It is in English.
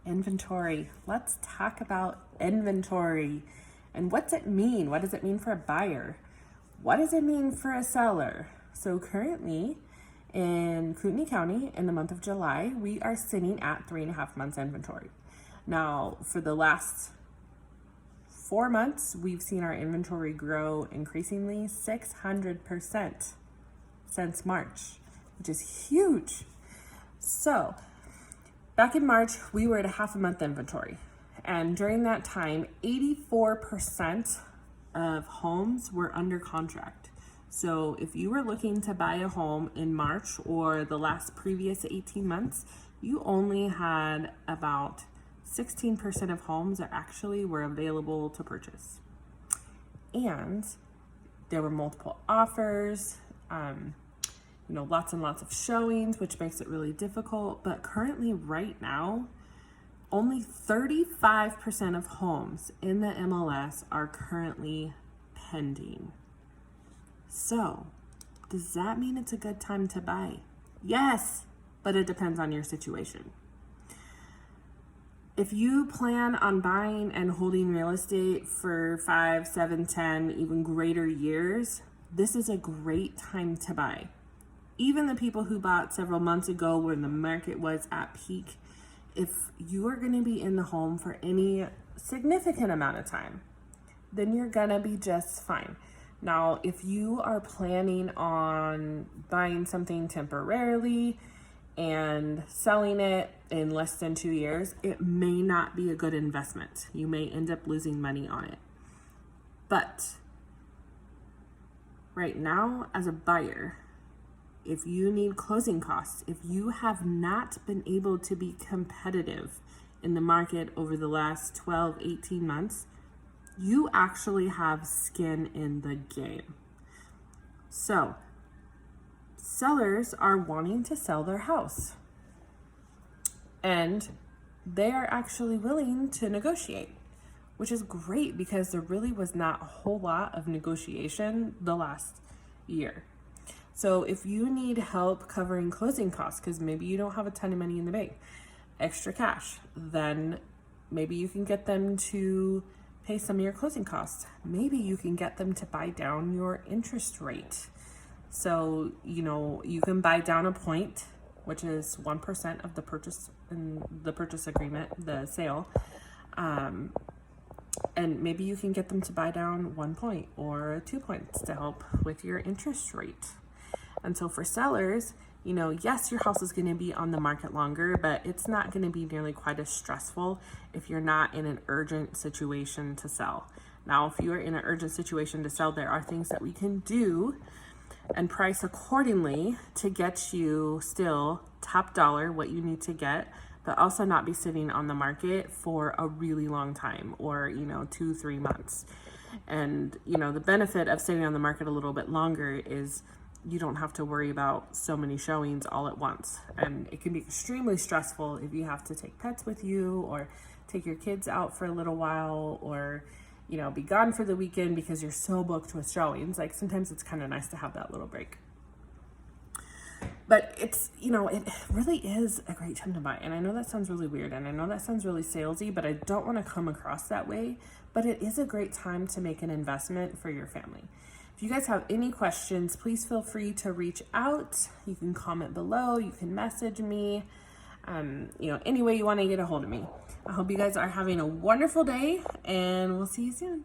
Inventory. Let's talk about inventory. And what's it mean? What does it mean for a buyer? What does it mean for a seller? So currently in Kootenai County in the month of July, we are sitting at 3.5 months inventory. Now for the last 4 months, we've seen our inventory grow increasingly 600% since March, which is huge. So back in March, we were at a half a month inventory. And during that time, 84% of homes were under contract. So if you were looking to buy a home in March or the last previous 18 months, you only had about 16% of homes that actually were available to purchase. And there were multiple offers, lots and lots of showings, which makes it really difficult. But currently, right now, only 35% of homes in the MLS are currently pending. So, does that mean it's a good time to buy? Yes, but it depends on your situation. If you plan on buying and holding real estate for 5, 7, 10, even greater years, this is a great time to buy. Even the people who bought several months ago when the market was at peak, if you are going to be in the home for any significant amount of time, then you're going to be just fine. Now, if you are planning on buying something temporarily and selling it in less than 2 years, it may not be a good investment. You may end up losing money on it. But right now, as a buyer, if you need closing costs, if you have not been able to be competitive in the market over the last 12, 18 months, you actually have skin in the game. So, sellers are wanting to sell their house, and they are actually willing to negotiate, which is great because there really was not a whole lot of negotiation the last year. So if you need help covering closing costs, because maybe you don't have a ton of money in the bank, extra cash, then maybe you can get them to pay some of your closing costs. Maybe you can get them to buy down your interest rate. So, you can buy down a point, which is 1% of the purchase in the purchase agreement, the sale. And maybe you can get them to buy down 1 point or 2 points to help with your interest rate. And so for sellers, yes, your house is going to be on the market longer, but it's not going to be nearly quite as stressful if you're not in an urgent situation to sell. Now, if you are in an urgent situation to sell, there are things that we can do and price accordingly to get you still top dollar what you need to get, but also not be sitting on the market for a really long time or, 2-3 months. And, the benefit of sitting on the market a little bit longer is you don't have to worry about so many showings all at once. And it can be extremely stressful if you have to take pets with you or take your kids out for a little while or, be gone for the weekend because you're so booked with showings. Like sometimes it's kind of nice to have that little break. But it's, it really is a great time to buy. And I know that sounds really weird and I know that sounds really salesy, but I don't want to come across that way. But it is a great time to make an investment for your family. If you guys have any questions, please feel free to reach out. You can comment below, you can message me, any way you want to get a hold of me. I hope you guys are having a wonderful day and we'll see you soon.